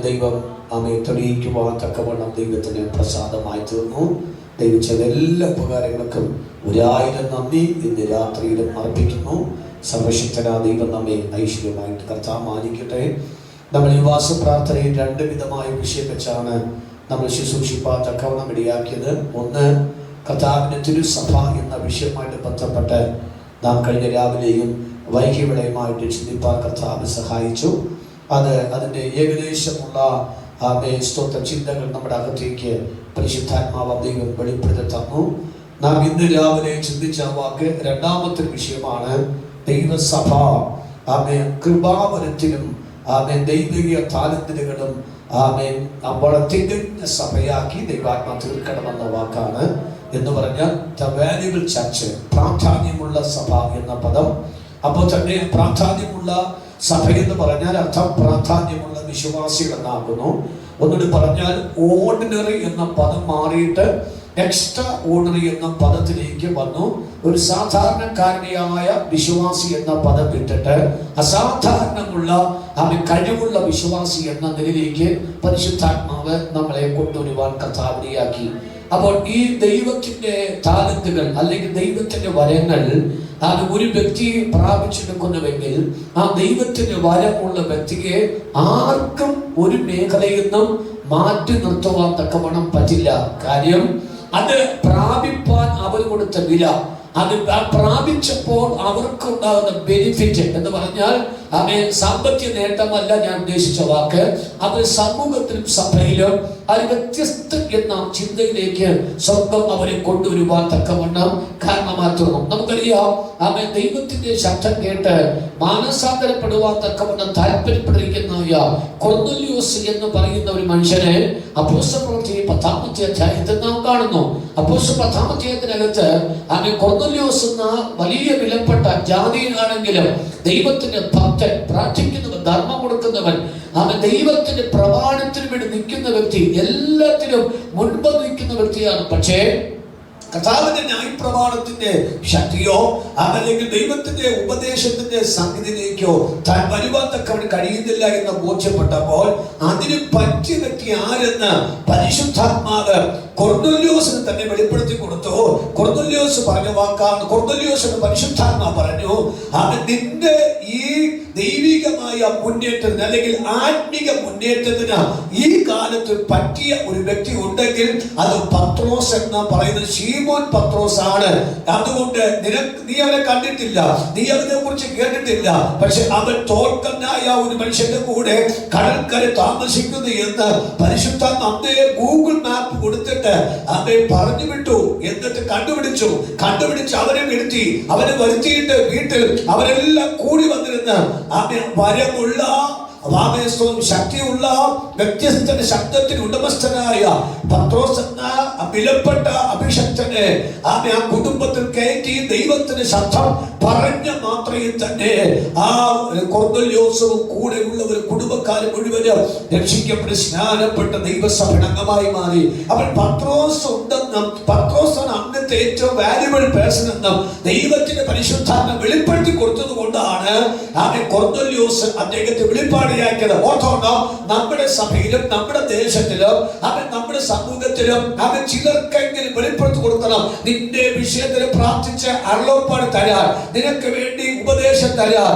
ദൈവം തെളിയിക്കുവാൻ തക്കവണ്ണം ദൈവത്തിന് പ്രസാദമായി തീർന്നു. ദൈവം ചെയ്ത എല്ലാ ഉപകാരങ്ങൾക്കും 1000 നന്ദി ഇന്ന് രാത്രിയിലും അർപ്പിക്കുന്നു. സർവശക്തനാ ദൈവം നമ്മെ ഐശ്വര്യമായിട്ട് കർത്താവ് മാനിക്കട്ടെ. നമ്മൾ ഈ വാസപ്രാർത്ഥനയിൽ 2 വിധമായ വിഷയം വെച്ചാണ് നമ്മൾ ശുശ്രൂഷിപ്പാൻ തക്കവണ്ണം ഇടയാക്കിയത്. ഒന്ന്, കർത്താവിൻ്റെ തിരുസഭ എന്ന വിഷയവുമായിട്ട് ബന്ധപ്പെട്ട് നാം കഴിഞ്ഞ രാവിലെയും വൈകിവിളയുമായിട്ട് ചിന്തിപ്പാൻ കർത്താവ് സഹായിച്ചു. അതിൻ്റെ ഏകദേശമുള്ള സ്തോത്ര ചിന്തകൾ നമ്മുടെ അകത്തേക്ക് പരിശുദ്ധാത്മാവ് ദൈവം വെളിപ്പെടുത്തി തന്നു. നാം ഇന്ന് രാവിലെ ചിന്തിച്ച വാക്ക് രണ്ടാമത്തെ വിഷയമാണ് ദൈവസഭ കൃപാവരത്തിലും ദൈവിക താലന്തിലുകളും തികഞ്ഞ സഭയാക്കി ദൈവാത്മാ തീർക്കണമെന്ന വാക്കാണ്. എന്ന് പറഞ്ഞാൽ ദ വാല്യുബിൾ ചർച്ച്, പ്രാധാന്യമുള്ള സഭ എന്ന പദം. അപ്പോൾ തന്നെ പ്രാധാന്യമുള്ള സഭ എന്ന് പറഞ്ഞാൽ അർത്ഥം പ്രാധാന്യമുള്ള വിശ്വാസികൾ എന്നാകുന്നു. ഒന്നുകൂടി പറഞ്ഞാൽ ഓർഡിനറി എന്ന പദം മാറിയിട്ട് എക്സ്ട്രാ ഓർഡിനറി എന്ന പദത്തിലേക്ക് വന്നു. ഒരു സാധാരണക്കാരനായ വിശ്വാസി എന്ന പദം വിട്ടിട്ട് അസാധാരണമുള്ള കഴിവുള്ള വിശ്വാസി എന്ന നിലയിലേക്ക് പരിശുദ്ധാത്മാവ് നമ്മളെ കൊണ്ടുവരുവാൻ കർത്താവിനെയാക്കി. അപ്പോൾ ഈ ദൈവത്തിന്റെ താലന്തുകൾ അല്ലെങ്കിൽ ദൈവത്തിന്റെ വരങ്ങൾ ഒരു വ്യക്തി പ്രാപിച്ചെടുക്കുന്നുവെങ്കിൽ ആ ദൈവത്തിന് വരമുള്ള വ്യക്തിയെ ആർക്കും ഒരു മേഖലയിൽ നിന്നും മാറ്റി നിർത്തുവാൻ തക്കവണ്ണം പറ്റില്ല. കാര്യം അത് പ്രാപിപ്പാൻ അവർ കൊടുത്ത വില, അത് പ്രാപിച്ചപ്പോൾ അവർക്കുണ്ടാകുന്ന ബെനിഫിറ്റ് എന്ന് പറഞ്ഞാൽ സാമ്പത്തിക നേട്ടമല്ല ഞാൻ ഉദ്ദേശിച്ച വാക്ക്. അത് സമൂഹത്തിലും സഭയിലും അത് വ്യത്യസ്ത എന്ന ചിന്തയിലേക്ക് സ്വന്തം അവരെ കൊണ്ടുവരുവാൻ തക്കവണ്ണം കാരണമാക്കുന്നു. നമുക്കറിയാം ദൈവത്തിന്റെ ശബ്ദം കേട്ട് മാനസാന്തരപ്പെടുവാൻ തക്കവണ്ണം താല്പര്യപ്പെട്ടിരിക്കുന്ന കൊർന്നേലിയോസ് എന്ന് പറയുന്ന ഒരു മനുഷ്യനെ അപ്പോസ്തലപ്രവൃത്തി 10-ാമത്തെ അധ്യായത്തിൽ നാം കാണുന്നു. അപ്പോസ്തലർ 10-ാം അധ്യായത്തിനകത്ത് കൊർന്നേലിയോസ് എന്ന വലിയ വിലപ്പെട്ട ജാതിയിലാണെങ്കിലും ദൈവത്തിന്റെ ഭക്തൻ, പ്രാർത്ഥിക്കുന്നവൻ, ധർമ്മം കൊടുക്കുന്നവൻ, ദൈവത്തിന്റെ പ്രമാണത്തിന് വേണ്ടി നിൽക്കുന്ന വ്യക്തി, എല്ലാത്തിനും മുൻപ് നിൽക്കുന്ന വ്യക്തിയാണ്. പക്ഷേ കർത്താവിന്റെ ന്യായപ്രമാണത്തിന്റെ ശക്തിയോ അതല്ലെങ്കിൽ ദൈവത്തിന്റെ ഉപദേശത്തിന്റെ സംഗതിയിലേക്കോ താൻ വരുവാൻ തക്കവണ്ണം കഴിയുന്നില്ല എന്ന് ബോധ്യപ്പെട്ടപ്പോൾ അതിന് പറ്റിയ വ്യക്തി ആരെന്ന് പരിശുദ്ധാത്മാവ് കൊർന്നേലിയോസിന് തന്നെ വെളിപ്പെടുത്തി കൊടുത്തു. കൊർന്നേലിയോസ് പറഞ്ഞ വാക്കാണ്. കൊർന്നേലിയോസിന് പരിശുദ്ധാത്മാവ് പറഞ്ഞു, നിന്റെ ഈ ദൈവികമായ മുന്നേറ്റത്തിന് അല്ലെങ്കിൽ ആത്മീക മുന്നേറ്റത്തിന് ഈ കാലത്ത് പറ്റിയ ഒരു വ്യക്തി ഉണ്ടെങ്കിൽ അത് പത്രോസ് എന്ന് പറയുന്നത് ശീമോൻ പത്രോസ് ആണ്. അതുകൊണ്ട് നീ അവനെ കണ്ടിട്ടില്ല, നീ അവനെ കുറിച്ച് കേട്ടിട്ടില്ല, പക്ഷെ അവൻ തോൽക്കനായ ഒരു മനുഷ്യന്റെ കൂടെ കടൽക്കര താമസിക്കുന്നു എന്ന് പരിശുദ്ധാത്മാവ് ഗൂഗിൾ മാപ്പ് കൊടുത്തിട്ട് അവനെ പറഞ്ഞു വിട്ടു. എന്നിട്ട് കണ്ടുപിടിച്ച് അവനെ വരുത്തിയിട്ട് വീട്ടിൽ അവരെല്ലാം കൂടി വന്നിരുന്ന് വരമുള്ള ശക്തിയുള്ള വ്യത്യസ്ത ശബ്ദത്തിന് ഉടമസ്ഥനായ പത്രോസ് എന്ന വിലപ്പെട്ട അഭിഷക്തനെ ആ കുടുംബത്തിൽ കയറ്റി ദൈവത്തിന്റെ ശബ്ദം പറഞ്ഞ മാത്രയിൽ തന്നെ ആ കൊർന്നേലിയോസും കൂടെയുള്ള ഒരു കുടുംബക്കാരും മുഴുവനും രക്ഷിക്കപ്പെട്ട് സ്നാനപ്പെട്ട ദൈവസഭയുടെ അംഗമായി മാറി. അവൻ പത്രോസ് ഉണ്ടെന്നും പത്രോസാണ് അന്നത്തെ ഏറ്റവും വാല്യുബിൾ പേഴ്സൺ എന്നും ദൈവത്തിന്റെ പരിശുദ്ധാത്മ വെളിപ്പെടുത്തി കൊടുത്തത് കൊണ്ടാണ് കൊർന്നേലിയോസ് അദ്ദേഹത്തെ വെളിപ്പാടിയാക്കിയത്. ഓർത്തോണ്ടോ, നമ്മുടെ സഭയിലും നമ്മുടെ ദേശത്തിലും നമ്മുടെ സമൂഹത്തിലും ചിലർക്കെങ്കിലും വെളിപ്പെടുത്തി കൊടുക്കണം. നിന്റെ വിഷയത്തിൽ പ്രാർത്ഥിച്ച് അരുളപ്പാട് തരാൻ, നിനക്ക് വേണ്ടി ഉപദേശം തരാൻ,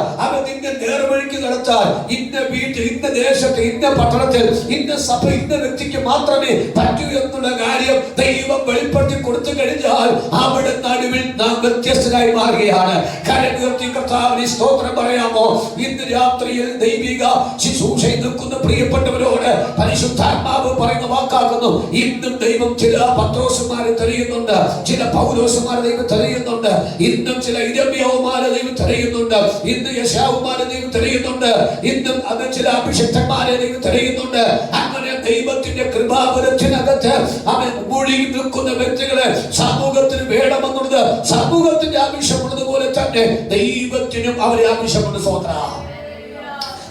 നിന്നെ നേർവഴിക്ക് നടത്താൻ ഇന്ന വീട്ടിൽ, ഇന്ന ദേശത്ത്, ഇന്ന പട്ടണത്തിൽ, ഇന്ന സഭ, ഇന്ന വ്യക്തിക്ക് മാത്രമേ പറ്റൂ എന്നുള്ള കാര്യം ദൈവം വെളിപ്പെടുത്തി കൊടുത്തു കഴിഞ്ഞാൽ അവിടെ നടുവിൽ നാം വ്യത്യസ്തരായി മാറുകയാണ്. കരമുയർത്തി കർത്താവിന് സ്തോത്രം പറയാമോ? ഇന്ന് രാത്രിയിൽ ദൈവിക ശുശ്രൂഷയിൽ നിൽക്കുന്ന പ്രിയപ്പെട്ടവരോട് പരിശുദ്ധാത്മാവ് പറയുന്ന വാക്കാക്കുന്നു. ഇന്നും ദൈവം ചില പത്രോസുമാരെ തെളിയുന്നുണ്ട്, ചില പൗലോസുമാരെ ദൈവം തെളിയുന്നുണ്ട്, ഇന്നും ചില ഇരമ്യാവുമാരെ ദൈവം തെളിയുന്നുണ്ട്, ഇന്ന് യെശയ്യാവുമാരെ ദൈവം തെളിയുന്നുണ്ട്, ഇന്നും ചില അഭിഷിക്തന്മാരെ ദൈവം തെളിയുന്നുണ്ട്. അങ്ങനെ ദൈവത്തിന്റെ കൃപാവരത്തിനകത്ത് മുഴുകി നിൽക്കുന്ന വ്യക്തികളെ സമൂഹത്തിന് വേണമെന്നുള്ളത് സമൂഹത്തിന്റെ ആവശ്യമുള്ളത് പോലെ തന്നെ ദൈവത്തിനും അവരെ ആവശ്യമുണ്ട്. സ്വതന്ത്ര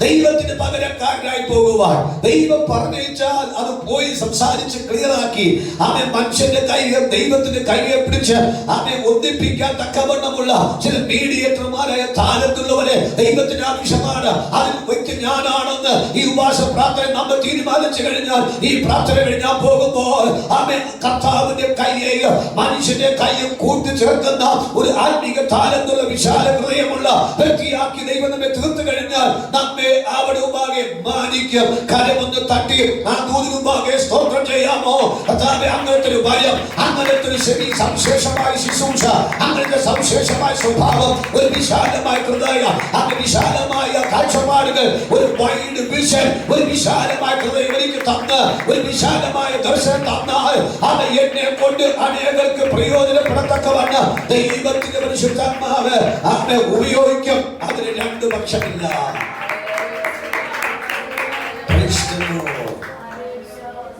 ദൈവത്തിന് പകരക്കാരനായി പോകുവാൻ ദൈവം പറഞ്ഞാൽ അത് പോയി സംസാരിച്ച് ക്ലിയറാക്കി ആമേൻ മനുഷ്യന്റെ കൈയെ ദൈവത്തിന്റെ കൈയെ പിടിച്ച് ആമേൻ ഒന്നിപ്പിക്കാൻ തക്കവണ്ണമുള്ള ചില മീഡിയേറ്റർമാരായ താലത്തുള്ളവരെ ദൈവത്തിന് ആവശ്യമാണ്. അതിൽ വ്യക്തി ഞാനാണെന്ന് ഈ ഉപവാസ പ്രാർത്ഥന നമ്മൾ തീരുമാനിച്ചു കഴിഞ്ഞാൽ ഈ പ്രാർത്ഥന കഴിഞ്ഞാൽ പോകുമ്പോൾ ആമേൻ കർത്താവിന്റെ കൈയെയും മനുഷ്യന്റെ കൈയും കൂട്ടിച്ചേർക്കുന്ന ഒരു ആത്മീക താലത്തുള്ള വിശാല ഹൃദയമുള്ള വ്യക്തിയാക്കി ദൈവം നമ്മെ തീർത്തു കഴിഞ്ഞാൽ നമ്മെ അവിടെ മുമ്പാകെ മാനിക്കും. കരമൊന്ന് തട്ടി ആ ദൂതിന് മുമ്പാകെ സ്തോത്രം ചെയ്യാമോ? കർത്താവേ, അങ്ങനത്തെ ഒരു ഭയം, അങ്ങനത്തെ ഒരു സവിശേഷമായ ശുശ്രൂഷ, അങ്ങനത്തെ സവിശേഷമായ സ്വഭാവം, ഒരു വിശാലമായ ഹൃദയം, അങ്ങനെ വിശാലമായ കാഴ്ചപ്പാടുകൾ, ഒരു വൈഡ് വിഷൻ, ഒരു വിശാലമായ ഹൃദയം എനിക്ക് തന്ന് ഒരു വിശാലമായ ദർശനം തന്നാൽ അത് എന്നെ കൊണ്ട് അനേകർക്ക് പ്രയോജനപ്പെടത്തക്കവണ്ണം ദൈവത്തിന്റെ പരിശുദ്ധാത്മാവ് അവനെ ഉപയോഗിക്കും. അതിന് രണ്ട് പക്ഷമില്ല.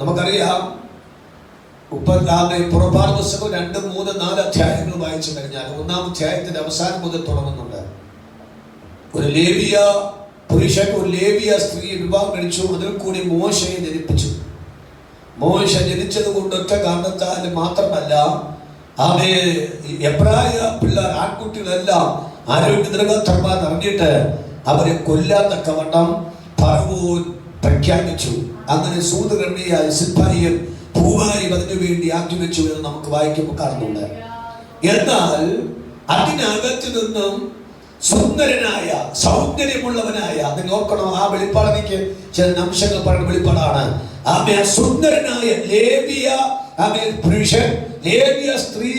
നമുക്കറിയാം, പുറപ്പാട് പുസ്തകം 2, 3, 4 അധ്യായങ്ങൾ വായിച്ചു കഴിഞ്ഞാൽ 1-ാം അധ്യായത്തിന്റെ അവസാനം മുതൽ തുടങ്ങുന്നുണ്ട്. ഒരു ലേവിയ പുരുഷൻ ഒരു ലേവിയ സ്ത്രീയെ വിവാഹം കഴിച്ചു. അതിൽ കൂടി മോശയെ ജനിപ്പിച്ചു. മോശ ജനിച്ചത് കൊണ്ട് ഒറ്റ കാരണത്താൽ മാത്രമല്ല, അവയെ എബ്രായ പിള്ളേർ ആൺകുട്ടികളെല്ലാം ആരോഗ്യദ്രവത്തന്മാർ അറിഞ്ഞിട്ട് അവരെ കൊല്ലാത്തക്കവണ്ണം ഫറവോൻ പ്രഖ്യാപിച്ചു. അങ്ങനെ സൂതകർണിയായ സിപ്പായിയും പൂവാരിയും അതിനു വേണ്ടി ആക്കി വെച്ചു എന്ന് നമുക്ക് വായിക്കുമ്പോൾ കാണുന്നുണ്ട്. എന്നാൽ അതിനകത്ത് നിന്നും സുന്ദരനായ സൗന്ദര്യമുള്ളവനായ, അത് നോക്കണം, ആ വെളിപ്പാട് എനിക്ക് ചില അംശങ്ങൾ പറയുന്ന വെളിപ്പാടാണ്. ആമേ സുന്ദരനായ ലേവിയ പുരുഷൻ ലേവിയ സ്ത്രീ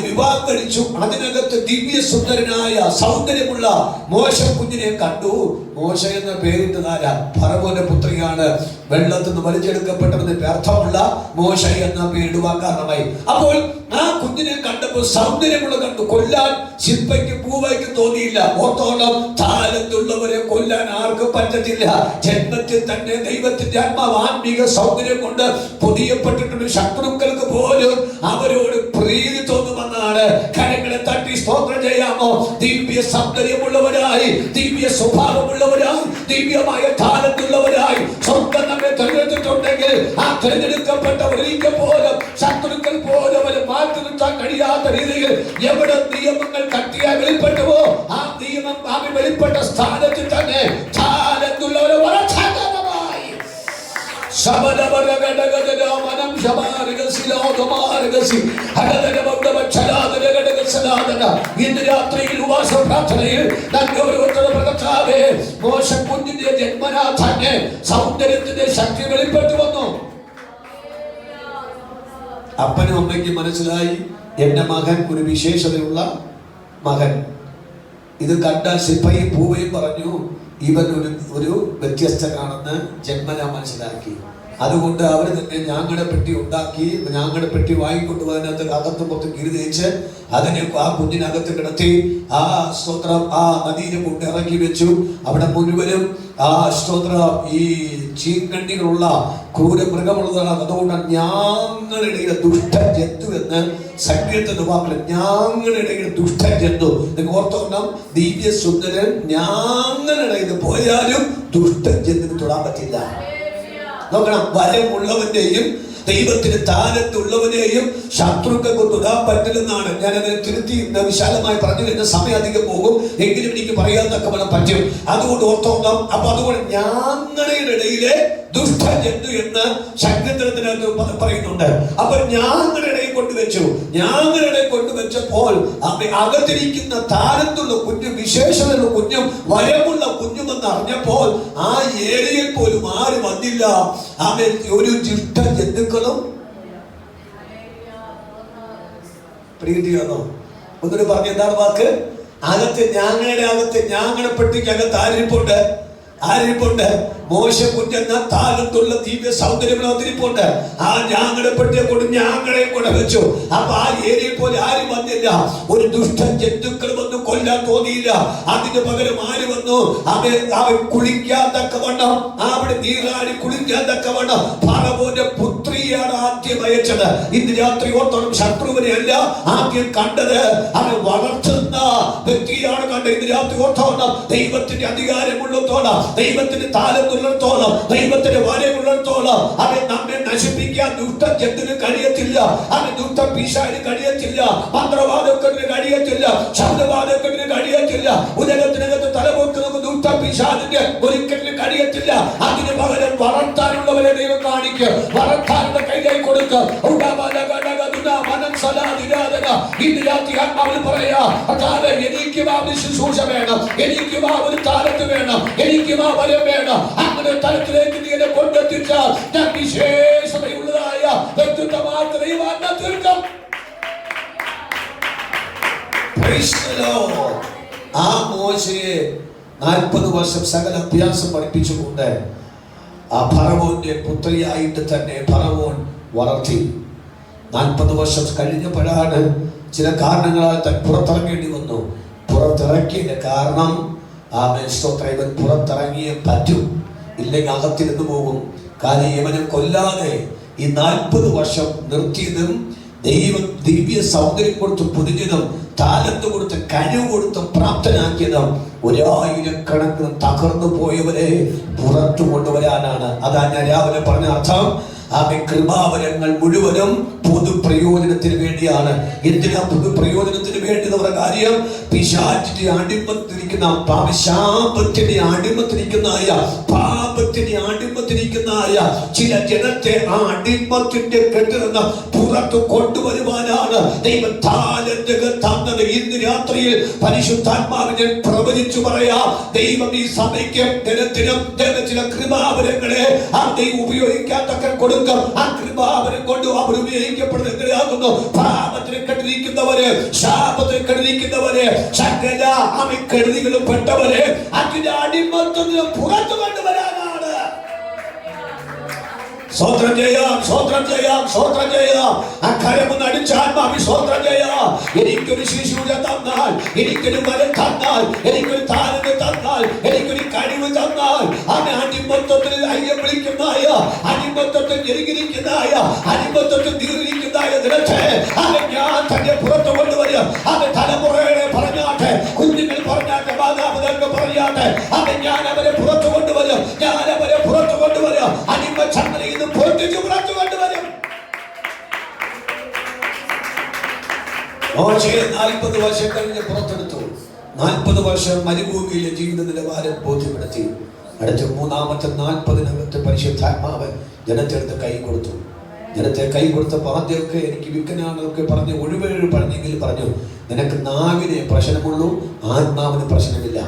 വിവാഹം കഴിച്ചു. അതിനകത്ത് ദിവ്യ സുന്ദരനായ സൗന്ദര്യമുള്ള മോശ കുഞ്ഞിനെ കണ്ടു. മോശ എന്ന പേരിട്ടതാരാ? ഫറവോന്റെ പുത്രിയാണ്. വെള്ളത്തിൽ നിന്ന് വലിച്ചെടുക്കപ്പെട്ടതിന് അർത്ഥമുള്ള മോശ എന്ന പേരിടുവാൻ കാരണമായി. അപ്പോൾ ആ കുഞ്ഞിനെ കണ്ടപ്പോൾ സൗന്ദര്യമുള്ള കണ്ടു. കൊല്ലാൻ ശില്പയ്ക്ക് പൂവയ്ക്ക് തോന്നിയില്ല. ഓർത്തോളം താലത്തുള്ളവരെ കൊല്ലാൻ ആർക്കും പറ്റത്തില്ല. ജന്മത്തിൽ തന്നെ ദൈവത്തിന്റെ ആത്മാവ് ആത്മീക സൗന്ദര്യം കൊണ്ട് പൊതിയപ്പെട്ടിട്ടുണ്ട്. ശത്രുക്കൾക്ക് പോലും അവരോട് പ്രീതി തോന്നുമെന്നാണ്. കരങ്ങളെ തട്ടി സ്തോത്രം ചെയ്യാമോ? ദിവ്യ സൗന്ദര്യമുള്ളവരായി, ദിവ്യ സ്വഭാവമുള്ളവരായി, ദിവ്യമായ താലത്തുള്ളവരായി സ്വന്തം നമ്മെ തെരഞ്ഞെടുത്തിട്ടുണ്ടെങ്കിൽ ആ തെരഞ്ഞെടുക്കപ്പെട്ടവരിക്ക് പോലും ശത്രുക്കൾ പോലും അവരെ മാറ്റി നിർത്താൻ കഴിയാത്ത രീതിയിൽ എവിടെ നിയമങ്ങൾ കട്ടിയായി വെളിപ്പെട്ടുവോ ആ നിയമം ആമി വെളിപ്പെട്ട സ്ഥാനത്തിൽ തന്നെ താലത്തുള്ളവരെ വളർത്താനായി ഇന്ന് രാത്രിയിൽ ഉപവാസ പ്രാർത്ഥനയിൽ മോശ കുഞ്ഞിന്റെ ജന്മനാ തന്നെ സൗന്ദര്യത്തിന്റെ ശക്തി വെളിപ്പെട്ടു വന്നു. അപ്പനും അമ്മയ്ക്ക് മനസ്സിലായി, എന്റെ മകൻ ഒരു വിശേഷതയുള്ള മകൻ. ഇത് കണ്ട സിപ്പയും പൂവയും പറഞ്ഞു, ഇവൻ ഒരു വ്യത്യസ്തനാണെന്ന് ജന്മനാ മനസ്സിലാക്കി. അതുകൊണ്ട് അവർ തന്നെ ഞാങ്ങടെ പെട്ടി ഉണ്ടാക്കി. ഞാങ്ങടെ പെട്ടി വാങ്ങിക്കൊണ്ടുപോകാനകത്ത് അകത്ത് പുറത്ത് കീഴ്തേച്ച് അതിനെ ആ കുഞ്ഞിനകത്ത് കിടത്തി ആ സ്തോത്രം ആ നദിയിലെ കൊണ്ട് ഇറക്കി വെച്ചു. അവിടെ മുഴുവനും ആ സ്തോത്രം ഈ ചീങ്കണ്ണികളുള്ള ക്രൂരമൃഗമുള്ളതാണ്. അതുകൊണ്ട് ഞാങ്ങളുടെ ദുഷ്ട ജന്തു എന്ന് സംഗീതത്തിന്റെ വാക്കിൽ ഞാങ്ങളുടെ ദുഷ്ട ജന്തു. ഓർത്തോണം, ദിവ്യ സുന്ദരൻ ഞാങ്ങളുടെ പോയാലും ദുഷ്ട ജന്തുവിന് തൊടാൻ പറ്റില്ല. നോക്കണം, വരമുള്ളവന്റെയും ദൈവത്തിന് താലത്തുള്ളവനെയും ശത്രുക്കൾക്ക് തൊടാൻ പറ്റില്ലെന്നാണ്. ഞാനതിനെ തിരുത്തി വിശാലമായി പറഞ്ഞു. എന്റെ സമയം അധികം പോകും, എങ്കിലും എനിക്ക് പറയാനൊക്കെ വേണം പറ്റും. അതുകൊണ്ട് ഓർത്തോണം. അപ്പൊ അതുകൊണ്ട് ഞങ്ങളുടെ ഇടയിലെ ദുഷ്ടജന്തു എന്ന് ശക്തിത്തിനകത്ത് പറയുന്നുണ്ട്. അപ്പൊ ഞങ്ങളുടെ ഇടയിൽ കൊണ്ടുവച്ചു. ഞങ്ങളുടെ കൊണ്ടുവച്ചപ്പോൾ അകത്തിരിക്കുന്ന താലത്തുള്ള കുഞ്ഞും വിശേഷതയുള്ള കുഞ്ഞും വരമുള്ള കുഞ്ഞുമെന്ന് അറിഞ്ഞപ്പോൾ ആ ഏരിയയിൽ പോലും ആരും വന്നില്ല. അവൻ ഒരു ദുഷ്ട ജന്തുക്കളും പ്രീതിയാണോ? ഒന്നിട്ട് പറഞ്ഞ എന്താണ് വാക്ക്? അകത്ത് ഞങ്ങളുടെ അകത്ത് ഞങ്ങളുടെ പെട്ടിക്ക് അകത്ത് ആരിപ്പുണ്ട്? മോശ കൊണ്ടുവന്ന താലത്തുള്ള ദിവ്യ സൗന്ദര്യം അവതരിപ്പുണ്ട്. ആ ഞാങ്ങളെ പെട്ടിയെ കൊണ്ട് ഞാങ്ങളെ കൊണ്ട് വെച്ചു. അപ്പൊ ആ ഏരിയയിൽ പോലെ ആരും വന്നില്ല. ഒരു ദുഷ്ട ജന്തുക്കൾ വന്ന് കൊല്ലാൻ തോന്നിയില്ല. അതിന് പകരം ആര് വന്നു? അവൻ കുളിക്കാൻ തക്കവണ്ണം, അവിടെ നീരാടി കുളിക്കാൻ തക്കവണ്ണം ഫറവോന്റെ പുത്രിയാണ് ആദ്യം അയച്ചത്. ഇന്ന് രാത്രി ഓർത്തോണം, ശത്രുവിനെ അല്ല ആദ്യം കണ്ടത്, അവൻ വളർത്തുന്ന വ്യക്തിയാണ് കണ്ടത്. ഇന്ന് രാത്രി ഓർത്തോണം, ദൈവത്തിന്റെ അധികാരമുള്ളത്തോളം, ദൈവത്തിന്റെ താലത്തുള്ളിടത്തോളം, ദൈവത്തിന്റെ വരമുള്ളിടത്തോളം അവൻ നമ്മെ നശിപ്പിക്കാൻ ദുഷ്ട ജന്തുവിന് കഴിയത്തില്ല. അവൻ ദുഷ്ട പിശാചിന് കഴിയത്തില്ല, മന്ത്രവാദത്തിന് കഴിയത്തില്ല, ശബ്ദവാദത്തിന് കഴിയത്തില്ല. ഉദരത്തിനകത്ത് തലപൊക്കുന്നത് ദുഷ്ട പിശാചിന്റെ ഒരിക്കലും കഴിയത്തില്ല. അതിന് പകരം വളർത്താനുള്ളവരെ ദൈവം കാണിക്കുക, വളർത്താനുള്ള കൈകായി കൊടുക്കുക. ഇന്ന് രാത്രി ആത്മാവിൽ പറയാ, എനിക്ക് ശുശ്രൂഷ വേണം, എനിക്ക് ഒരു താലത്ത് വേണം, എനിക്ക് വരം വേണം. അങ്ങനെ തലത്തിലേക്ക് നീ എന്നെ കൊണ്ടെത്തിച്ചാൽ ഞാൻ വിശേഷതയുള്ളതായ വ്യക്തിത്വമായിട്ട് ദൈവം തീർക്കും. ആ മോശയെ 40 വർഷം സകല അഭ്യാസം പഠിപ്പിച്ചുകൊണ്ട് ആ ഫറവോന്റെ പുത്രിയായിട്ട് തന്നെ ഫറവോൻ വളർത്തി. 40 വർഷം കഴിഞ്ഞപ്പോഴാണ് ചില കാരണങ്ങളാൽ താൻ പുറത്തിറങ്ങേണ്ടി വന്നു. പുറത്തിറക്കിയ കാരണം ഇവൻ പുറത്തിറങ്ങിയേ പറ്റും, ഇല്ലെങ്കിൽ അകത്തിരുന്ന് പോകും. കാരണം ഇവനെ കൊല്ലാതെ ഈ 40 വർഷം നിർത്തിയതും ദൈവം ദിവ്യ സൗന്ദര്യം കൊടുത്ത് പൊതിഞ്ഞതും താലത്ത് കൊടുത്ത് കഴിവ് കൊടുത്ത് പ്രാപ്തനാക്കിയതും 1000 തകർന്നു പോയവരെ പുറത്തു കൊണ്ടുവരാനാണ്. അതാ ഞാൻ രാവിലെ പറഞ്ഞ അർത്ഥം. കൃപാവരങ്ങൾ മുഴുവനും പൊതുപ്രയോജനത്തിന് വേണ്ടിയാണ്. എന്തിനാ പൊതുപ്രയോജനത്തിന് വേണ്ടി എന്നുള്ള കാര്യം? പിശാചിന്റെ അടിമത്തിരിക്കുന്ന ശാപത്തിന്റെ അടിമത്തിരിക്കുന്നതായ ചില ജനത്തെ ആ അടിമത്തിന്റെ കെട്ടിൽ നിന്ന് പുറത്തു കൊണ്ടുവരുവാനാണ് ദൈവം താലന്തുകൾ തന്നത്. ഇന്ന് രാത്രിയിൽ പരിശുദ്ധാത്മാവിനെ പ്രവചിച്ചു പറയാം, ദൈവം ഈ സഭയ്ക്ക് ജനത്തിനും ചില കൃപാവരങ്ങളെ ആ ദൈവം ഉപയോഗിക്കാൻ തക്ക കൊടുക്കും. ആ കൃപാവരം കൊണ്ട് അവർ ഉപയോഗിക്കപ്പെടുന്നതാകുന്നു. പാപത്തിന് കെട്ടിരിക്കുന്നവര്, ശാപത്തിന് കെട്ടിരിക്കുന്നവര്, സകല കെടുതികളും പെട്ടവര് അതിന്റെ അടിമത്തത്തിന് പുറത്തു കൊണ്ടുവരാനാണ്. സ്വോത്രം ചെയ്യാം, സ്വോത്രം ചെയ്യാം, സ്വോത്രം ചെയ്യാം. അക്കരമൊന്ന് അടിച്ചാത്മാവി സ്വോത്രം ചെയ്യാം. എനിക്കൊരു ശിശുവിനെ തന്നാൽ, എനിക്കൊരു വരം തന്നാൽ, എനിക്കൊരു താലന്ത് തന്നാൽ, എനിക്കൊരു കഴിവ് തന്നാൽ, അവൻ അടിമത്തത്തിൽ അയ്യം വിളിക്കുന്നതായ, അടിമത്തത്തിൽ ഞെരുങ്ങിയിരിക്കുന്നതായ, അടിമത്തത്തിൽ തീർന്നിരിക്കുന്നതായ ദിനത്തെ അവൻ ഞാൻ തന്നെ പുറത്തു കൊണ്ടുവരിക. അവൻ തലമുറകളെ പറഞ്ഞാട്ടെ, കുഞ്ഞുങ്ങൾ പറഞ്ഞാട്ടെ, മാതാപിതാക്കൾ പറഞ്ഞാട്ടെ, അവൻ ഞാൻ അവരെ പുറത്തു കൊണ്ടുവരും, ഞാൻ അവരെ പുറത്തു കൊണ്ടുവരും. അടിമ ചങ്ങലയിൽ നിന്ന് പൊട്ടിച്ചു പുറത്തു കൊണ്ടുവരും. 40 വർഷം കഴിഞ്ഞ് പുറത്തെടുത്തു. 40 വർഷം മരുഭൂമിയിലെ ജീവിത നിലവാരം ബോധ്യപ്പെടുത്തി. അടുത്ത 3ാമത്തെ 40-നകത്ത് പരിശുദ്ധാത്മാവ് ജനത്തെടുത്ത് കൈ കൊടുത്തു. ജനത്തെ കൈ കൊടുത്തപ്പോൾ ആദ്യമൊക്കെ എനിക്ക് വിക്കനാണെന്നൊക്കെ പറഞ്ഞ് ഒഴിവെഴു പറഞ്ഞെങ്കിൽ പറഞ്ഞു, നിനക്ക് നാവിനെ പ്രശ്നമുള്ളൂ, ആത്മാവിന് പ്രശ്നമില്ല.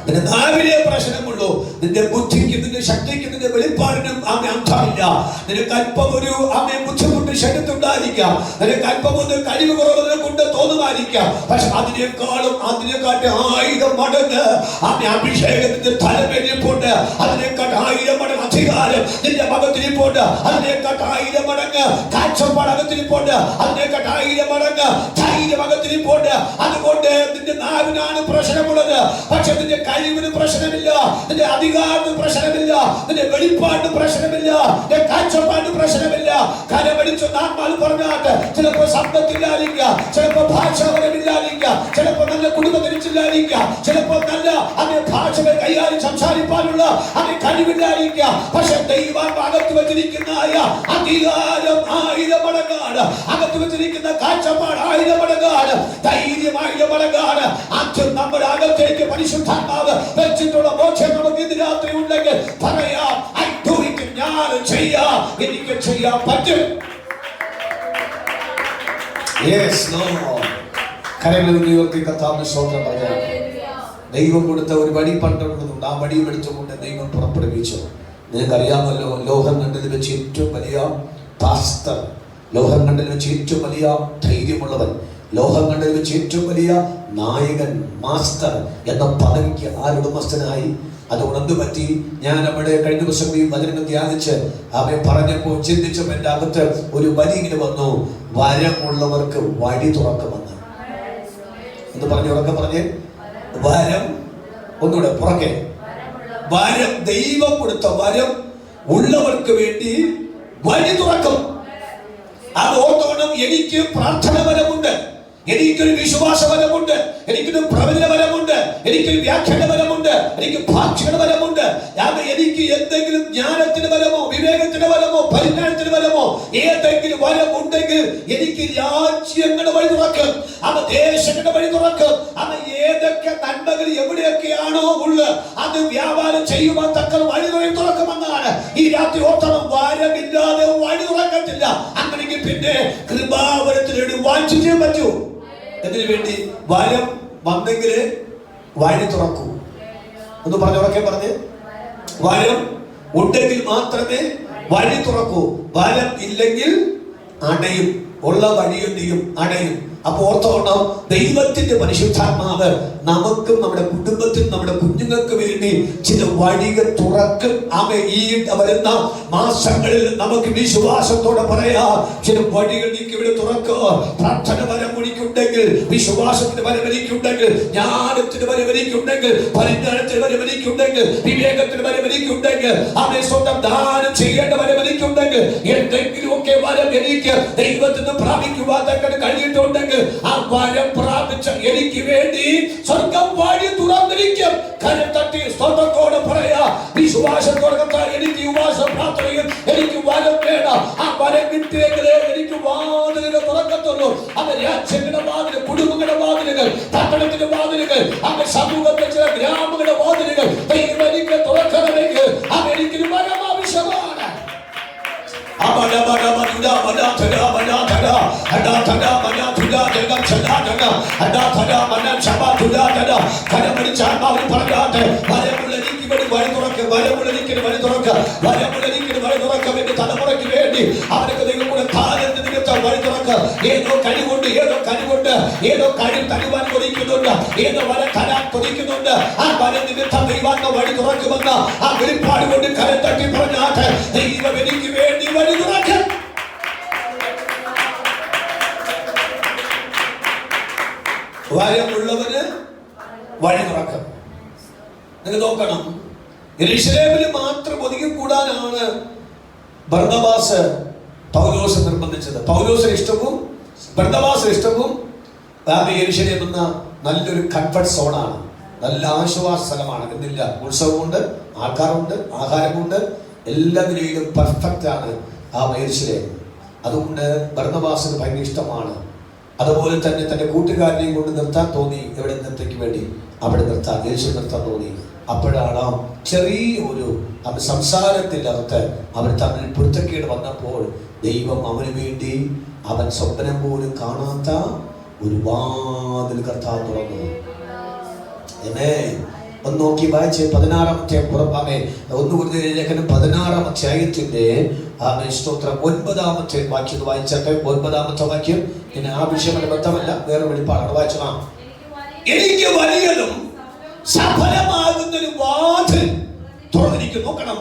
നിന്റെ നാവിനെ പ്രശ്നമുള്ളൂ, നിന്റെ ബുദ്ധിക്ക്, നിന്റെ ശക്തിക്ക്, നിന്റെ വെളിപ്പാടിനും അർത്ഥമില്ല. നിനക്ക് അല്പം ഒരു ബുദ്ധിമുട്ട് ശരീരത്തുണ്ടായിരിക്കാം, നിനക്ക് അല്പം ഒന്ന് കഴിവ് കുറവ് കൊണ്ട് തോന്നുമായിരിക്കാം. പക്ഷെ അതിനേക്കാളും 1000 മടങ്ങ് അഭിഷേകത്തിന്റെ തലമേലിപ്പോണ്ട്, അതിനേക്കാട്ട് 1000 മടങ്ങ് അധികാരം നിന്റെ മകത്തിരിപ്പോണ്ട്, അതിനേക്കാട്ട് 1000 മടങ്ങ് കാഴ്ചപ്പാടകത്തിരിപ്പോണ്ട്, അതിനേക്കാട്ട് 1000 മടങ്ങ് ധൈര്യം അകത്തിരിപ്പോണ്ട്. അതുകൊണ്ട് നിന്റെ നാവിനാണ് പ്രശ്നമുള്ളത്. പക്ഷെ നിന്റെ കഴിവിന് പ്രശ്നമില്ല, നിന്റെ അധികാരത്തിന് പ്രശ്നമില്ല, നിന്റെ വെളിപ്പാടിന് പ്രശ്നമില്ല, നിന്റെ കാഴ്ചപ്പാടിന് പ്രശ്നമില്ല. കരമടിച്ചു നാന്മാൽ പറഞ്ഞാട്ട് ചിലപ്പോൾ സമ്പത്തില്ലായിരിക്കുക, ചിലപ്പോൾ ഭാഷാപരമില്ലായിരിക്കുക, ചിലപ്പോൾ നല്ല കുടുംബത്തിരിച്ചില്ലായിരിക്കുക, ചിലപ്പോൾ നല്ല അതേ ഭാഷകൾ കൈകാര്യം സംസാരിക്കാനുള്ള അതേ കഴിവില്ലായിരിക്കുക. പക്ഷെ ദൈവം അകത്ത് വെച്ചിരിക്കുന്ന അധികാരം 1000 മടങ്ങാണ്, അകത്ത് വെച്ചിരിക്കുന്ന കാഴ്ചപ്പാട് 1000 മടങ്ങാണ്, ധൈര്യം 1000 മടങ്ങാണ്. ആദ്യം നമ്മുടെ അകത്തേക്ക് പരിശുദ്ധാത്മാവ് വെച്ചിട്ടുള്ള മോക്ഷം നമുക്ക് ഇന്ന് രാത്രി ഉണ്ടെങ്കിൽ പറയാം, ഞാൻ ചെയ്യാം, എനിക്ക് ചെയ്യാൻ പറ്റും. ദൈവം കൊടുത്ത ഒരു വടി പണ്ടുണ്ട്, ആ വടി എടുത്തുകൊണ്ട് ദൈവം പുറപ്പെടുവിച്ചു. നിങ്ങൾക്കറിയാമല്ലോ, ലോകം കണ്ടതിൽ വെച്ച് ഏറ്റവും വലിയ പാസ്റ്റർ, ലോകം കണ്ടതിൽ വെച്ച് ഏറ്റവും വലിയ ധൈര്യമുള്ളവൻ, ലോകം കണ്ടതിൽ വെച്ച് ഏറ്റവും വലിയ നായകൻ, മാസ്റ്റർ എന്ന പദവിക്ക് ആരുടമസ്ഥനായി? അതുകൊണ്ട് എന്ത് പറ്റി? ഞാൻ അവിടെ കഴിഞ്ഞ ദിവസം ഈ വചനങ്ങൾ ധ്യാനിച്ച് അവയെ പറഞ്ഞപ്പോൾ ചിന്തിച്ചപ്പോൾ എൻ്റെ അകത്ത് ഒരു വരി ഇങ്ങനെ വന്നു, വരമുള്ളവർക്ക് വഴി തുറക്കുമെന്ന്. എന്ന് പറഞ്ഞു, ഉറക്കെ പറഞ്ഞേ, വരം. ഒന്നുകൂടെ പുറകെ, വരം. ദൈവം കൊടുത്ത വരം ഉള്ളവർക്ക് വേണ്ടി വഴി തുറക്കും. അത് ഓർത്തോണം. എനിക്ക് പ്രാർത്ഥന വരമുണ്ട്, എനിക്കൊരു വിശ്വാസപരമുണ്ട്, എനിക്കൊരു പ്രവചനപരമുണ്ട്, എനിക്കൊരു വ്യാഖ്യാനപരമുണ്ട്, എനിക്ക് ഭാഷയുടെ പരമുണ്ട്. എനിക്ക് എന്തെങ്കിലും ജ്ഞാനത്തിന് പരമോ വിവേകത്തിന് പരമോ പരിജ്ഞാനത്തിന് പരമോ ഏതെങ്കിലും വരമുണ്ടെങ്കിൽ എനിക്ക് രാജ്യങ്ങളുടെ വഴി തുറക്കും, അത് ദേശങ്ങളുടെ വഴി തുറക്കും. അത് ഏതൊക്കെ നന്മകൾ എവിടെയൊക്കെയാണോ ഉള്ളത് അത് വ്യാപാരം ചെയ്യുവാൻ തക്ക വഴി തുറക്കുമെന്നാണ് ഈ രാത്രി ഓർത്തണം. വരമില്ലാതെ വഴി തുറക്കത്തില്ല. അങ്ങനെയെങ്കിൽ പിന്നെ കൃപാവരത്തിന് വേണ്ടി വാഞ്ചിച്ചേ പറ്റൂ. എന്തിനു വേണ്ടി? വരം വന്നെങ്കിൽ വഴി തുറക്കൂ. ഒന്ന് പറഞ്ഞുറക്കെ പറഞ്ഞ്, വരം ഉണ്ടെങ്കിൽ മാത്രമേ വഴി തുറക്കൂ. വരം ഇല്ലെങ്കിൽ അടയും, ഉള്ള വഴി എന്ത് ചെയ്യും? അടയും. അപ്പൊ ഓർത്തോണം, ദൈവത്തിന്റെ പരിശുദ്ധാത്മാവ് നമുക്കും നമ്മുടെ കുടുംബത്തിനും നമ്മുടെ കുഞ്ഞുങ്ങൾക്ക് വേണ്ടി ചില വഴികൾ തുറക്കും. ഈ വരുന്ന മാസങ്ങളിൽ നമുക്ക് വിശ്വാസത്തോടെ പറയാ, ചില വഴികൾ നീക്ക് ഇവിടെ തുറക്കുക. പ്രാർത്ഥന വരം എനിക്കുണ്ടെങ്കിൽ, വിശ്വാസത്തിന് വരം എനിക്കുണ്ടെങ്കിൽ, ജ്ഞാനത്തിന് വരം എനിക്കുണ്ടെങ്കിൽ, പരിജ്ഞാനത്തിന് വരം എനിക്കുണ്ടെങ്കിൽ, വിവേകത്തിന് വരം എനിക്കുണ്ടെങ്കിൽ, അവനെ സ്വന്തം ദാനം ചെയ്യേണ്ട വരം എനിക്കുണ്ടെങ്കിൽ, എന്തെങ്കിലുമൊക്കെ വരം എനിക്ക് ദൈവത്തിൽ നിന്ന് പ്രാപിക്കുവാൻ കഴിഞ്ഞിട്ടുണ്ടെങ്കിൽ ആ വരം പ്രാപിച്ച എനിക്ക് വേണ്ടി സ്വർഗം വഴി തുറന്നിരിക്കും. കരം തട്ടി സ്തോത്രത്തോടെ പറയാ, വിശ്വാസത്തോടെ എനിക്ക് വിശ്വാസം പ്രാർത്ഥനയും എനിക്ക് വരം വേണം. ആ വരം കിട്ടിയെങ്കിലേ എനിക്ക് വാതിലുകൾ തുറക്കത്തുള്ളൂ. അത് രാജ്യങ്ങളുടെ വാതിൽ, കുടുംബങ്ങളുടെ വാതിലുകൾ, പട്ടണത്തിന്റെ വാതിലുകൾ, അങ്ങനെ സമൂഹത്തിലെ ചില ഗ്രാമങ്ങളുടെ വാതിലുകൾ ദൈവം എനിക്ക് തുറക്കണമെങ്കിൽ എനിക്കൊരു വരം ആവശ്യമാണ്. തലമുറയ്ക്ക് വേണ്ടി അവർക്ക് ദൈവം കൂടെ കാലത്ത് നിമിത്തം വഴി തുറക്കുക. ഏതോ കഴിവുണ്ട്, ഏതോ കഴിവുണ്ട്, ഏതോ കഴിവ് തരുവാൻ കൊതിക്കുന്നുണ്ട്, ഏതോ വരം തരാൻ കൊതിക്കുന്നുണ്ട്. ആ വരം നിമിത്തം ദൈവാത്മ വഴി തുറക്കുമെന്ന് ആ വെളിപ്പാട് കൊണ്ട് കരം തട്ടി പറഞ്ഞാട്ടെ, ദൈവം എനിക്ക് വേണ്ടി വഴി തുറക്കും. വരമുള്ളവന് വഴി തുറക്കും. നിങ്ങൾ നോക്കണം, യെരൂശലേമിൽ മാത്രം ഒതുങ്ങിക്കൂടാനാണ് ബർന്നബാസ് പൗലോസ് നിർബന്ധിച്ചത്. പൗലോസിന് ഇഷ്ടവും ബർന്നബാസിന് ഇഷ്ടവും യെരൂശലേം എന്ന നല്ലൊരു കംഫർട്ട് സോണാണ്, നല്ല ആശ്വാസ സ്ഥലമാണ്. എന്നില്ല, ഉത്സവമുണ്ട്, ആൾക്കാരുണ്ട്, ആഹാരമുണ്ട്, എല്ലാ നിലയിലും പെർഫെക്റ്റ് ആണ് ആ യെരൂശലേം. അതുകൊണ്ട് ബർന്നബാസിന് ഭയങ്കര ഇഷ്ടമാണ്. അതുപോലെ തന്നെ തന്റെ കൂട്ടുകാരനെയും കൊണ്ട് നിർത്താൻ തോന്നി. എവിടെ നിർത്തേക്ക് വേണ്ടി? അവിടെ നിർത്താൻ, യേശുവിനെ നിർത്താൻ തോന്നി. അപ്പോഴാണ് ചെറിയ ഒരു സംസാരത്തിൻ്റെ അകത്ത് അവർ തമ്മിൽ പൊരുത്തക്കേട് വന്നപ്പോൾ ദൈവം അവന് വേണ്ടി അവൻ സ്വപ്നം പോലും കാണാത്ത ഒരു വാതിൽ കർത്താവ് തുറന്നു. ഒന്ന് നോക്കി വായിച്ച് 16-ാമത്തെ പുറപ്പാകെ 1 കൊരിന്ത്യർ ലേഖനം 16-ാം അധ്യായത്തിന്റെ സ്തോത്രം 9-ാമത്തെ വാക്യം വായിച്ചട്ടെ. 9-ാമത്തെ വാക്യം പിന്നെ ആ വിഷയത്തിന്റെ ബന്ധമല്ല, വേറെ വെളിപ്പാടാണ്. വായിച്ചതാണ്, എനിക്ക് വലിയതും സഫലമാകുന്നൊരു വാതിൽ തുറന്നിരിക്കും. നോക്കണം,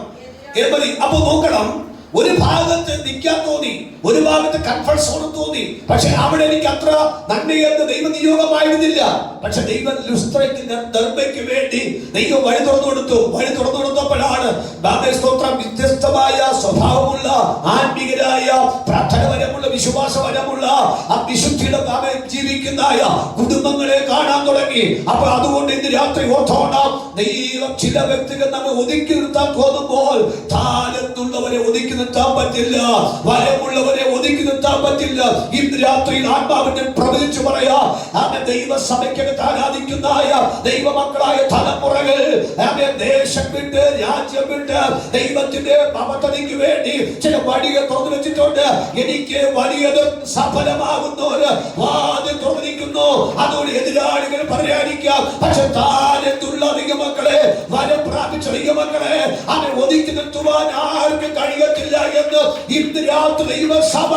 അപ്പൊ നോക്കണം, ഒരു ഭാഗത്ത് നിൽക്കാൻ തോന്നി, ഒരു ഭാഗത്ത് കംഫർട്ട് സോൺ തോന്നി. പക്ഷെ അവിടെ എനിക്ക് അത്ര നന്മയെന്ന് ദൈവ നിയോഗമായിരുന്നില്ല. പക്ഷെ ദൈവം ലുസ്ത്രയ്ക്ക് ദർബയ്ക്ക് വേണ്ടി ദൈവം വഴി തുറന്നു കൊടുത്തു. വഴി തുറന്നു കൊടുത്തപ്പോഴാണ് സ്തോത്രം വ്യത്യസ്തമായ സ്വഭാവമുള്ള, ആത്മീയരായ, പ്രാർത്ഥനപരമുള്ള, വിശ്വാസപരമുള്ള ആ വിശുദ്ധിയുടെ ജീവിക്കുന്നതായ കുടുംബങ്ങളെ കാണാൻ തുടങ്ങി. അപ്പൊ അതുകൊണ്ട് ഇന്ന് രാത്രി ഓർത്തോണം, ദൈവം ചില വ്യക്തികൾ നമ്മൾ ഒതുക്കി നിർത്താൻ തോന്നുമ്പോൾ താനെന്നുള്ളവരെ ഒതുക്കി നിർത്താൻ പറ്റില്ല, വരമുള്ളവരെ ഒതുക്കി നിർത്താൻ പറ്റില്ല. ഇന്ന് രാത്രി ആത്മാവിനെ പ്രവചിച്ചു പറയാ, ദൈവസഭയ്ക്കകത്ത് ആരാധിക്കുന്ന ദൈവമക്കളായ തലമുറകൾ ദേശം വിട്ട്, രാജ്യം വിട്ട് ദൈവത്തിന്റെ പദ്ധതിക്ക് വേണ്ടി ചില വഴികൾ തുറന്നു വെച്ചിട്ടുണ്ട്. എനിക്ക് വലിയത് സഫലമാകുന്ന ഒരു വാതിൽ തുറന്നിരിക്കുന്നു. അതോട് എതിരാളികൾ പറയാതിരിക്കാം. പക്ഷെ താനെന്നുള്ള ദൈവമക്കളെ, വരം പ്രാപിച്ച ദൈവമക്കളെ അവനെ ഒതുക്കി നിർത്തുവാൻ ആർക്കും കഴിയത്തില്ല എന്ന് ഇന്ന് രാത്രി ദൈവസഭ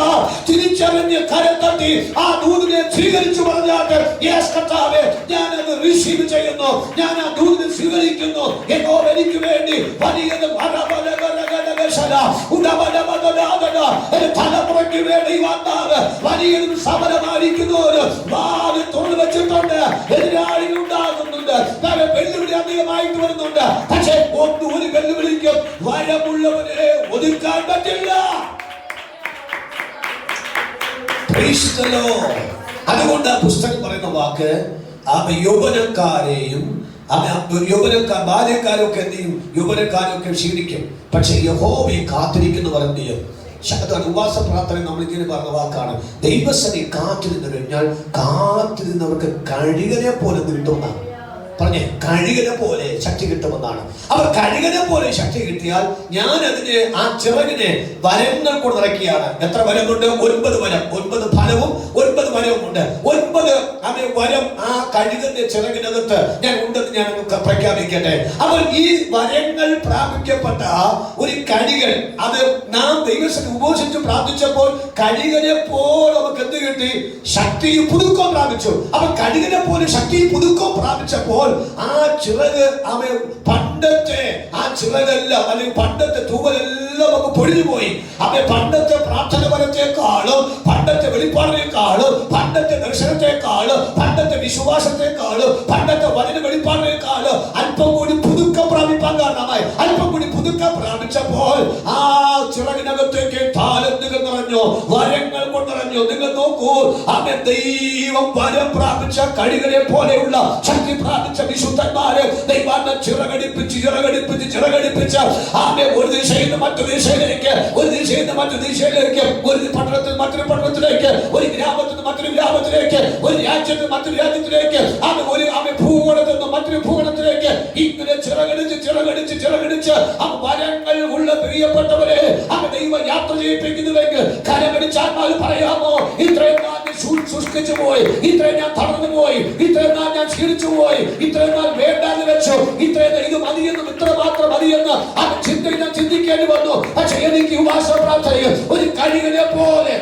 തിരിച്ചറിഞ്ഞ് കരം തട്ടി ആ ദൂതിനെ സ്വീകരിച്ചു പറഞ്ഞാട്ട്, യേശു കർത്താവേ, ഞാനത് റിസീവ് ചെയ്യുന്നു, ഞാൻ ആ ദൂതിനെ സ്വീകരിക്കുന്നു. യഹോവ എനിക്ക് വേണ്ടി വലിയതും തലമുറയ്ക്ക് വേണ്ടി വന്നാല് വലിയതും സമരമായിരിക്കുന്നു. വാല് തുറന്നു വെച്ചിട്ടുണ്ട്, എതിരാളികൾ ഉണ്ടാകുന്നുണ്ട്, വെല്ലുവിളി അധികമായിട്ട് വരുന്നുണ്ട്. പക്ഷേ ഒരു വെല്ലുവിളിക്കും വരമുള്ളവനെ ഒതുക്കാൻ പറ്റില്ല. അതുകൊണ്ട് ആ പുസ്തകം പറയുന്ന വാക്ക് യൗവനക്കാരെയും ബാല്യക്കാരൊക്കെ എന്ത് ചെയ്യും? യൗവനക്കാരൊക്കെ ക്ഷീണിക്കും, പക്ഷെ യഹോവയെ കാത്തിരിക്കുന്നു പറഞ്ഞു. ഉപവാസ പ്രാർത്ഥന നമ്മൾ ഇങ്ങനെ പറഞ്ഞ വാക്കാണ്. ദൈവസനെ കാത്തിരുന്നു കഴിഞ്ഞാൽ കാത്തിരുന്നവർക്ക് കഴുകനെ പോലെ കിട്ടുമെന്നാണ് പറഞ്ഞേ. കഴുകനെ പോലെ ശക്തി കിട്ടുമെന്നാണ്. അവർ കഴുകനെ പോലെ ശക്തി കിട്ടിയാൽ ഞാൻ അതിന് ആ ചിറകിനെ വരങ്ങൾ കൊണ്ട് നിറയ്ക്കുകയാണ്. എത്ര വരമുണ്ട്? 9 വരം. 9 ഫലവും 9 വരവും ഉണ്ട്. 9 വരം ആ കഴുകന്റെ ചിറകിനകത്ത് ഞാൻ ഉണ്ടെന്ന് ഞാൻ പ്രഖ്യാപിക്കട്ടെ. അപ്പോൾ ഈ വരങ്ങൾ പ്രാപിക്കപ്പെട്ട ഒരു കഴുകൻ, അത് നാം ദൈവത്തിന് ഉപവസിച്ച് പ്രാർത്ഥിച്ചപ്പോൾ കഴുകനെ പോലെ നമുക്ക് എന്ത് കിട്ടി? ശക്തിയും പുതുക്കവും പ്രാപിച്ചു. അപ്പോൾ കഴുകനെ പോലെ ശക്തിയും പുതുക്കവും പ്രാപിച്ചപ്പോൾ ആ ചിറക് പണ്ടത്തെ ആ ചിറകെല്ലാം അല്ലെങ്കിൽ പണ്ടത്തെ തൂവലെല്ലാം നമുക്ക് പൊഴിഞ്ഞു പോയി. പണ്ടത്തെ പ്രാർത്ഥന ഫലത്തെക്കാളും പണ്ടത്തെ വെളിപ്പാടിനേക്കാളും പണ്ടത്തെ ദർശനത്തെക്കാളും പണ്ടത്തെ വിശ്വാസത്തെക്കാളും പണ്ടത്തെ വചന വെളിപ്പാടിനേക്കാളും അല്പം കൂടി പുതുക്കം പ്രാപിപ്പാൻ കാരണമായി. അല്പം കൂടി പുതുക്കം പ്രാപിച്ചപ്പോൾ ആ ചിറകിനകത്തേക്ക് താലന്തുകൾ നിറഞ്ഞു, വരങ്ങൾ കൊണ്ട് നിറഞ്ഞു. നിങ്ങൾ നോക്കൂ, ദൈവം വരം പ്രാപിച്ച കഴുകനെ പോലെയുള്ള ശക്തി പ്രാപിച്ച വിശുദ്ധന്മാര് ദൈവാത്മ ചിറകടിപ്പിച്ച് ഒരു ദിശയിൽ നിന്ന് മറ്റൊരു ദിശയിലേക്ക്, ഒരു ദിശയിൽ നിന്ന് മറ്റൊരു ദിശയിലേക്ക്, ഒരു പട്ടണത്തിൽ മറ്റൊരു പട്ടണത്തിലേക്ക്, ഒരു ഗ്രാമത്തിൽ നിന്ന് മറ്റൊരു ഗ്രാമത്തിലേക്ക്, ഒരു രാജ്യത്തിൽ മറ്റൊരു രാജ്യത്തിലേക്ക്, ഭൂഗോളത്തിൽ നിന്ന് മറ്റൊരു ഭൂഗോളത്തിലേക്ക് ഇങ്ങനെ ചിറകടിച്ച് വരങ്ങൾ ഉള്ള പ്രിയപ്പെട്ടവരെ ദൈവം യാത്ര ചെയ്യിപ്പിക്കുന്നുവെങ്കിൽ കരമടിച്ചാൽ പറയാമോ, ഇത്രയും നാൾ സൂക്ഷിച്ചു പോയി, ഇത്രയും ഞാൻ തളർന്നു പോയി, ഇത്രയും നാൾ ഞാൻ ക്ഷീണിച്ചു പോയി, ഇത്രയും നാൾ വേണ്ടാന്ന് വെച്ചു, ഇത്രയും ഇത് മതിയെന്നും ഇത്ര മാത്രം മതിയെന്ന് ചിന്തയിൽ ഞാൻ ചിന്തിക്കേണ്ടി വന്നു. പക്ഷെ എനിക്ക് ഉപവാസ പ്രാർത്ഥനയിൽ ഒരു കഴുകനെ പോലെ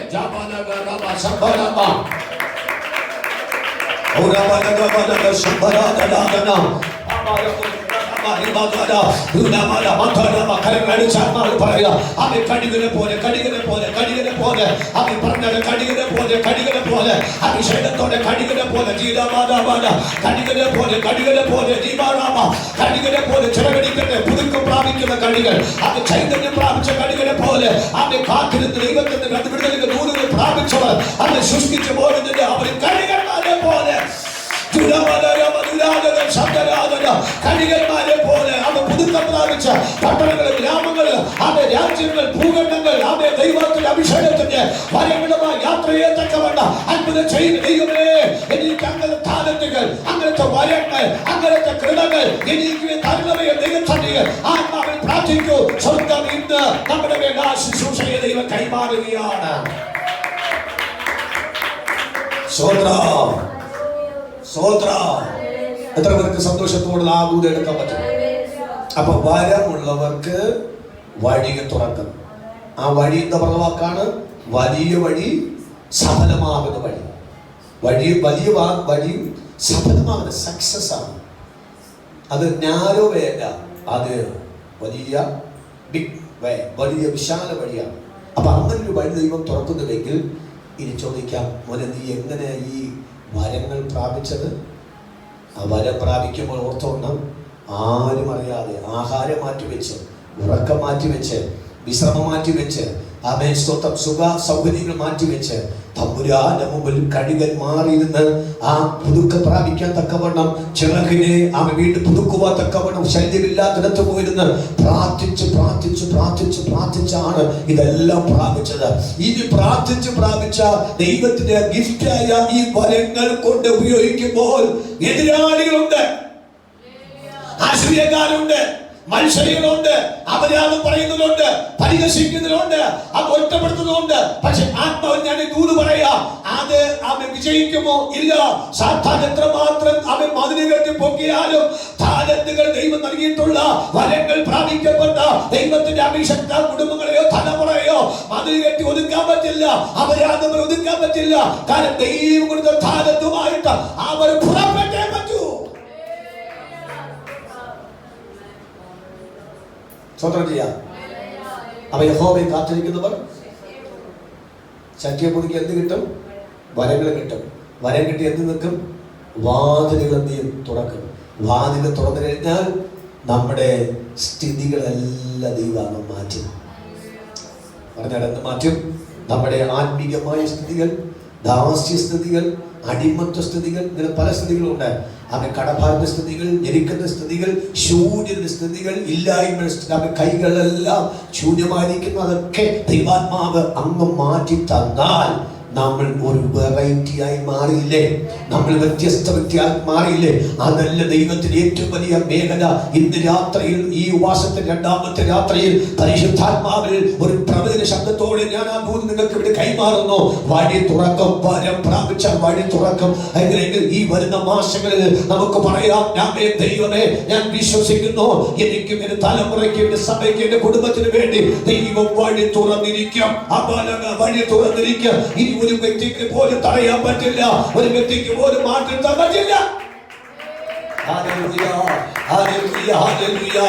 കടികനെ പോലെ അഭിഷേകത്തോടെ കടികനെ പോലെ ചിറകടിക്കട്ടെ. പുതുക്കം പ്രാപിക്കുന്ന കടികൾ, അത് ചൈതന്യം പ്രാപിച്ച കടികനെ പോലെ കാത്തിരുന്ന് ദൈവത്തിന്റെ വിടുതലിന്റെ ദൂരങ്ങൾ പ്രാപിച്ചവർ അത് സൃഷ്ടിച്ചു പോരുന്നില്ല. അവർ കടികന്മാരെ പോലെ കടികന്മാരെ പോലെ പുതുക്കം പ്രാപിച്ച പട്ടണങ്ങൾ, ഗ്രാമങ്ങൾ, രാജ്യങ്ങൾ, ഭൂഖണ്ഡങ്ങൾ ദൈവത്തിന്റെ അഭിഷേകത്തിന്റെ വരങ്ങളുമായി യാത്ര ചെയ്യത്തക്കവണ്ണ അത്ഭുതം ചെയ്യുന്ന ദൈവമേ, എനിക്ക് അങ്ങനെ താലന്തുകൾ, അങ്ങനത്തെ വരങ്ങൾ, അങ്ങനത്തെ കൃതങ്ങൾ എനിക്ക് തരണമേ ദൈവത്തിന്റെ ആത്മാവിൽ പ്രാർത്ഥിക്കൂ. സ്വർഗം ഇന്ന് നമ്മുടെ മേൽ ആ ശുശ്രൂഷയെ ദൈവം കൈമാറുകയാണ്. എത്ര പേർക്ക് സന്തോഷത്തോടെ ആ ദൂരം എടുക്കാൻ പറ്റും? അപ്പൊ വരമുള്ളവർക്ക് വഴിയെ തുറക്കും. ആ വഴി എന്താ പറഞ്ഞ വാക്കാണ്? വലിയ വഴി, സഫലമാകുന്ന വഴി. വലിയ വഴി സഫലമാകുന്ന സക്സസ് ആണ്. അത് നാരോ വേ അല്ല, അത് വലിയ ബിഗ് വേ, വലിയ വിശാല വഴിയാണ്. അപ്പൊ അങ്ങനെ ഒരു വഴി ദൈവം തുറക്കുന്നുവെങ്കിൽ ഇനി ചോദിക്കാം, മോനെ നീ എങ്ങനെ ഈ വരങ്ങൾ പ്രാപിച്ചത്? ആ വരം പ്രാപിക്കുമ്പോൾ ഓർത്തോണം, ആരും അറിയാതെ ആഹാരം മാറ്റിവെച്ച്, ഉറക്കം മാറ്റിവെച്ച്, വിശ്രമം മാറ്റിവെച്ച്, സ്തോത്രം, സുഖ സൗകര്യങ്ങൾ മാറ്റിവെച്ച് തമ്പുരാന്റെ മുമ്പിൽ കഴുകൻ മാറിയിരുന്ന് ആ പുതുക്കം പ്രാപിക്കാൻ തക്കവണ്ണം ചിറകിനെ വീണ്ടും പുതുക്കുവാൻ തക്കവണ്ണം ശല്യമില്ലാത്തിടത്ത് പോയിരുന്ന് പ്രാർത്ഥിച്ചാണ് ഇതെല്ലാം പ്രാപിച്ചത്. ഇനി പ്രാപിച്ച ദൈവത്തിന്റെ ഗിഫ്റ്റായ ഈ വരങ്ങൾ കൊണ്ട് ഉപയോഗിക്കുമ്പോൾ എതിരാളികളുണ്ട്, ആശ്രയക്കാരുണ്ട്, മത്സരികളുണ്ട്, അപരാധം പറയുന്നതുണ്ട്, പരിഹസിക്കുന്നതിലുണ്ട്, അത് ഒറ്റപ്പെടുത്തുന്നുണ്ട്. പക്ഷെ ആത്മാവിൽ ഞാൻ ദൂത് പറയാം, അത് അവൻ വിജയിക്കുമോ? ഇല്ല. സാത്താൻ എത്രമാത്രം അവൻ മതില് കെട്ടി പൊക്കിയാലും താലന്തുകൾ ദൈവം നൽകിയിട്ടുള്ള വരങ്ങൾ പ്രാപിക്കപ്പെട്ട ദൈവത്തിന്റെ അഭിഷക്ത കുടുംബങ്ങളെയോ തലമുറയോ മതില് കെട്ടി ഒതുക്കാൻ പറ്റില്ല, അപരാധങ്ങൾ ഒതുക്കാൻ പറ്റില്ല. കാരണം ദൈവം കൊടുത്ത താലന്തുമായിട്ട് അവർ പുറപ്പെട്ടേ പറ്റൂ. സ്വതന്ത്രം ചെയ്യാം. അപ്പൊ യഹോവയെ കാത്തിരിക്കുന്നവർ ശക്തിയെ പുതുക്കി എന്ത് കിട്ടും? വരങ്ങൾ കിട്ടും. വരം കിട്ടി എന്ത് നിൽക്കും? വാതിലുകൾ എന്ത് ചെയ്യും? തുറക്കും. വാതിൽ തുറന്നു കഴിഞ്ഞാൽ നമ്മുടെ സ്ഥിതികളെല്ലാം ദൈവം മാറ്റും. പറഞ്ഞാൽ എന്ത് മാറ്റും? നമ്മുടെ ആത്മീയമായ സ്ഥിതികൾ, ദാസ്യസ്ഥിതികൾ, അടിമത്വ സ്ഥിതികൾ, ഇങ്ങനെ പല സ്ഥിതികളുണ്ട്. അവൻ കടഭാരന്റെ സ്ഥിതികൾ, ഞെരുക്കുന്ന സ്ഥിതികൾ, ശൂന്യന്റെ സ്ഥിതികൾ, ഇല്ലായ്മ, അവൻ കൈകളെല്ലാം ശൂന്യമായിരിക്കുന്നു. അതൊക്കെ ദൈവാത്മാവ് അങ്ങ് മാറ്റി തന്നാൽ നമ്മൾ ഒരു വെറൈറ്റി ആയി മാറിയില്ലേ? നമ്മൾ വ്യത്യസ്ത വ്യക്തിയായി മാറിയില്ലേ? അതല്ല ദൈവത്തിന്റെ ഏറ്റവും വലിയ മേഖല. ഇന്ന് രാത്രിയിൽ, ഈ ഉപവാസത്തിന്റെ രണ്ടാമത്തെ രാത്രിയിൽ, പരിശുദ്ധാത്മാവിൽ ഒരു പ്രവചന ശബ്ദത്തോടെ ഞാൻ ആ ദൂത് നിങ്ങൾക്ക് ഇവിടെ കൈമാറുന്നു. വഴി തുറക്കും. വരം പ്രാപിച്ച വഴി തുറക്കും. എങ്ങനെയെങ്കിൽ ഈ വരുന്ന മാസങ്ങളിൽ നമുക്ക് പറയാം, ദൈവമേ, ഞാൻ വിശ്വസിക്കുന്നു, എനിക്കും എന്റെ തലമുറയ്ക്കും എന്റെ സഭയ്ക്ക് എന്റെ കുടുംബത്തിന് വേണ്ടി ദൈവം വഴി തുറന്നിരിക്കും. വഴി തുറന്നിരിക്കും. ഇനി ഒരു വ്യക്തിക്ക് പോലും തടയാൻ പറ്റില്ല. ഒരു വ്യക്തിക്ക് പോലും മാറ്റാൻ പറ്റില്ല. Hallelujah, hallelujah, hallelujah.